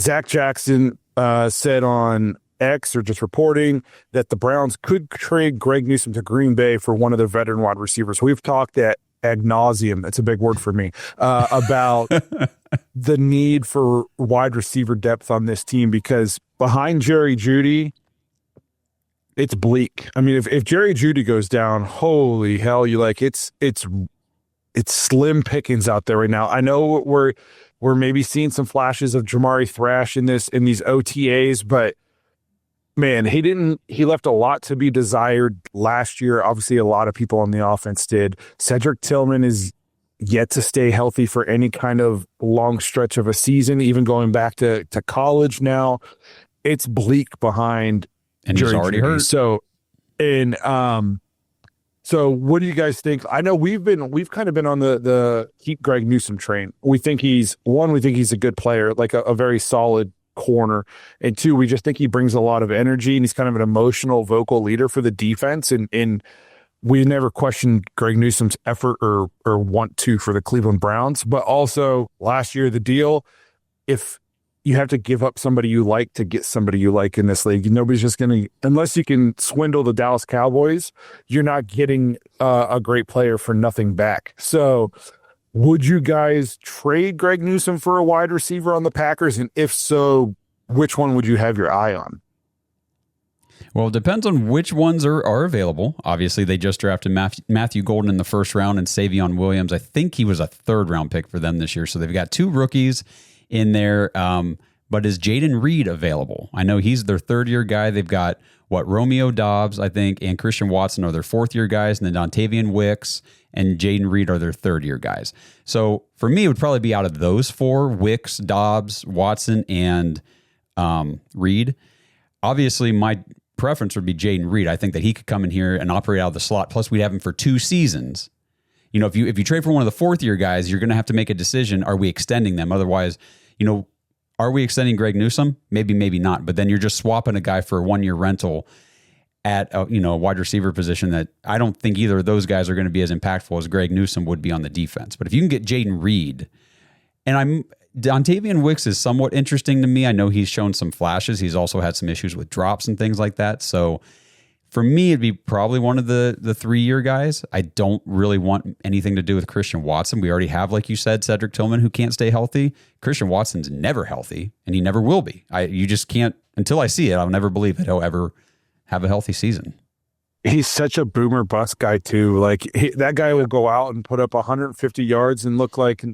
Zac Jackson said on X, or just reporting, that the Browns could trade Greg Newsome to Green Bay for one of their veteran wide receivers. We've talked at ad nauseum, that's a big word for me, about the need for wide receiver depth on this team, because behind Jerry Jeudy, it's bleak. I mean, if Jerry Jeudy goes down, holy hell, it's slim pickings out there right now. I know we're maybe seeing some flashes of Jamari Thrash in these OTAs, but man, he left a lot to be desired last year. Obviously, a lot of people on the offense did. Cedric Tillman is yet to stay healthy for any kind of long stretch of a season, even going back to college now. It's bleak behind. And he's already hurt. So what do you guys think? I know we've kind of been on the keep Greg Newsome train. We think he's a good player, like a very solid corner, and two, we just think he brings a lot of energy, and he's kind of an emotional vocal leader for the defense, and we never questioned Greg Newsome's effort or want to for the Cleveland Browns. But also last year, the deal, if you have to give up somebody you like to get somebody you like in this league, nobody's just going to, unless you can swindle the Dallas Cowboys, you're not getting a great player for nothing back. So would you guys trade Greg Newsome for a wide receiver on the Packers? And if so, which one would you have your eye on? Well, it depends on which ones are available. Obviously, they just drafted Matthew Golden in the first round and Savion Williams. I think he was a third-round pick for them this year. So they've got two rookies in there. But is Jayden Reed available? I know he's their third-year guy. They've got, Romeo Doubs, I think, and Christian Watson are their fourth-year guys, and then Dontayvion Wicks and Jayden Reed are their third-year guys. So for me, it would probably be out of those four: Wicks, Doubs, Watson, and Reed. Obviously, my preference would be Jayden Reed. I think that he could come in here and operate out of the slot. Plus, we'd have him for 2 seasons. If you trade for one of the fourth-year guys, you're going to have to make a decision. Are we extending them? Otherwise, are we extending Greg Newsome? Maybe, maybe not. But then you're just swapping a guy for a 1-year rental at a wide receiver position that I don't think either of those guys are going to be as impactful as Greg Newsome would be on the defense. But if you can get Jayden Reed, and Dontayvion Wicks is somewhat interesting to me. I know he's shown some flashes. He's also had some issues with drops and things like that. So for me, it'd be probably one of the 3-year guys. I don't really want anything to do with Christian Watson. We already have, like you said, Cedric Tillman, who can't stay healthy. Christian Watson's never healthy, and he never will be. You just can't, until I see it, I'll never believe that he'll ever have a healthy season. He's such a boomer bust guy too. That guy will go out and put up 150 yards and look like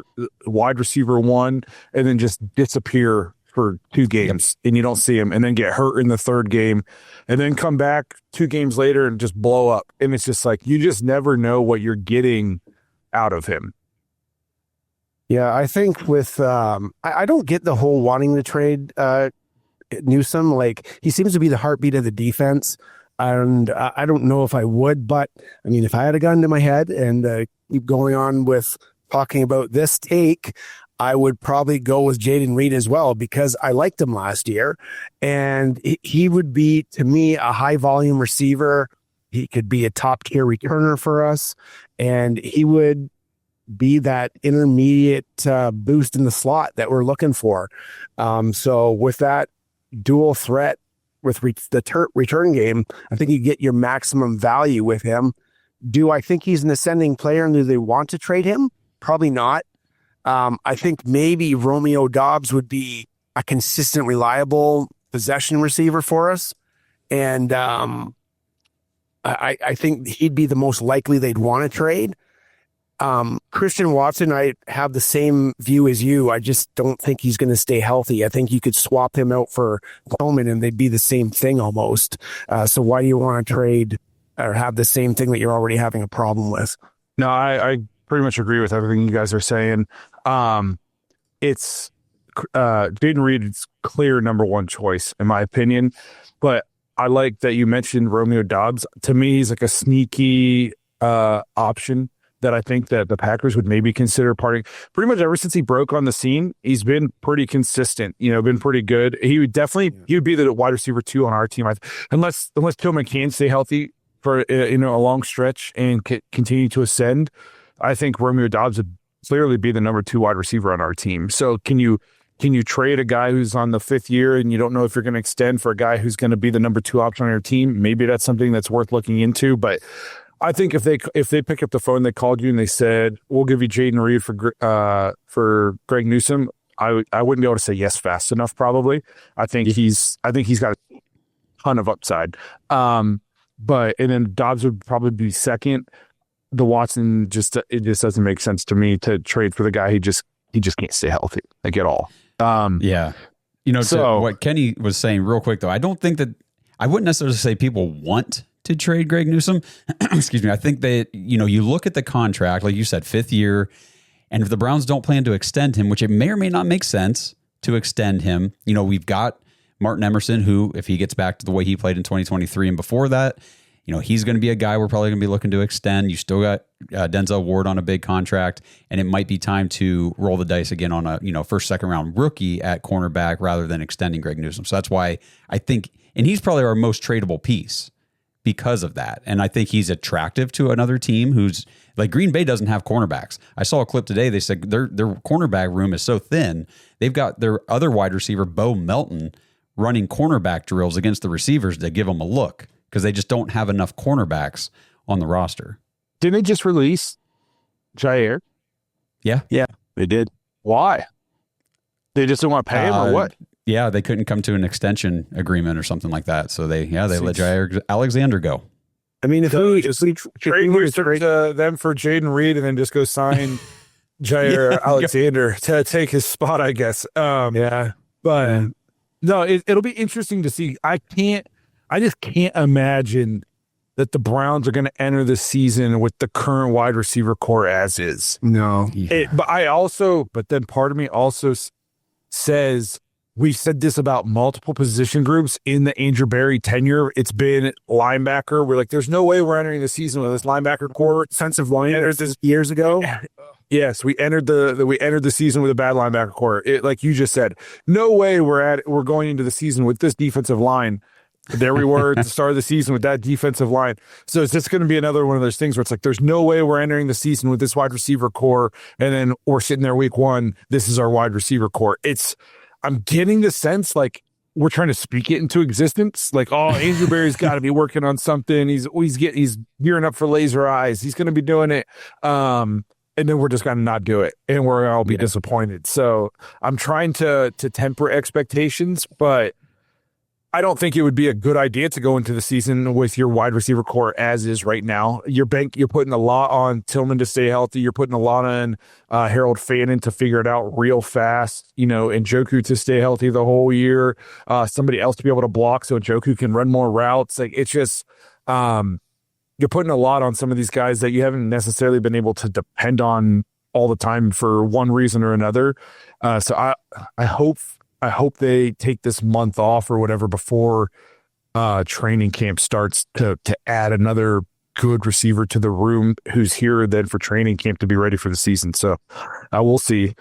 wide receiver 1, and then just disappear for 2 games, and you don't see him, and then get hurt in the 3rd game, and then come back 2 games later and just blow up. And it's just you just never know what you're getting out of him. Yeah, I think with I don't get the whole wanting to trade Newsome. He seems to be the heartbeat of the defense, and I don't know if I would, but I mean, if I had a gun to my head and keep going on with talking about this take, I would probably go with Jayden Reed as well, because I liked him last year, and he would be, to me, a high volume receiver. He could be a top tier returner for us, and he would be that intermediate boost in the slot that we're looking for. So with that dual threat with the return game, I think you get your maximum value with him. Do I think he's an ascending player and do they want to trade him? Probably not. I think maybe Romeo Doubs would be a consistent, reliable possession receiver for us. And I think he'd be the most likely they'd want to trade. Christian Watson, I have the same view as you. I just don't think he's going to stay healthy. I think you could swap him out for Coleman and they'd be the same thing almost. So why do you want to trade or have the same thing that you're already having a problem with? No, I pretty much agree with everything you guys are saying. It's Jayden Reed is clear number 1 choice in my opinion, but I like that you mentioned Romeo Doubs. To me, he's like a sneaky option that I think that the Packers would maybe consider parting. Pretty much ever since he broke on the scene, he's been pretty consistent, been pretty good. He would be the wide receiver 2 on our team. Unless Tillman can stay healthy for a long stretch and continue to ascend, I think Romeo Doubs would clearly be the number 2 wide receiver on our team. So can you Can you trade a guy who's on the 5th year and you don't know if you're going to extend for a guy who's going to be the number 2 option on your team? Maybe that's something that's worth looking into. But I think if they pick up the phone, they called you and they said, we'll give you Jayden Reed for Greg Newsome, I wouldn't be able to say yes fast enough. Probably. I think he's got a ton of upside. And then Doubs would probably be second. The Watson it just doesn't make sense to me to trade for the guy he just can't stay healthy like at all. Yeah. So what Kenny was saying real quick though, I wouldn't necessarily say people want to trade Greg Newsome. Excuse me. I think that, you look at the contract, like you said, 5th year, and if the Browns don't plan to extend him, which it may or may not make sense to extend him, we've got Martin Emerson, who, if he gets back to the way he played in 2023 and before that, he's going to be a guy we're probably going to be looking to extend. You still got Denzel Ward on a big contract, and it might be time to roll the dice again on a first, second round rookie at cornerback rather than extending Greg Newsome. So that's why I think, and he's probably our most tradable piece because of that. And I think he's attractive to another team who's like Green Bay doesn't have cornerbacks. I saw a clip today. They said their cornerback room is so thin. They've got their other wide receiver, Bo Melton, running cornerback drills against the receivers to give them a look because they just don't have enough cornerbacks on the roster. Didn't they just release Jair? Yeah. Yeah, they did. Why? They just don't want to pay him or what? Yeah, they couldn't come to an extension agreement or something like that. So they let Jair Alexander go. I mean, if we trade them for Jayden Reed and then just go sign Jair Alexander to take his spot, I guess. But no, it'll be interesting to see. I just can't imagine that the Browns are going to enter the season with the current wide receiver core as is. No. But then part of me also says, we've said this about multiple position groups in the Andrew Berry tenure. It's been linebacker. We're like, there's no way we're entering the season with this linebacker core. Defensive line this years ago. Yes, we entered the season with a bad linebacker core. Like you just said, no way we're going into the season with this defensive line. There we were at the start of the season with that defensive line. So it's just going to be another one of those things where it's like, there's no way we're entering the season with this wide receiver core. And then we're sitting there week 1. This is our wide receiver core. I'm getting the sense like we're trying to speak it into existence. Like, oh, Andrew Berry's got to be working on something. He's gearing up for laser eyes. He's going to be doing it. And then we're just going to not do it. And we're all be disappointed. So I'm trying to temper expectations, but I don't think it would be a good idea to go into the season with your wide receiver core as is right now. You're putting a lot on Tillman to stay healthy. You're putting a lot on Harold Fannin to figure it out real fast, and Njoku to stay healthy the whole year. Somebody else to be able to block so Njoku can run more routes. Like it's just you're putting a lot on some of these guys that you haven't necessarily been able to depend on all the time for one reason or another. So I hope they take this month off or whatever before training camp starts to add another good receiver to the room who's here then for training camp to be ready for the season. So we'll see.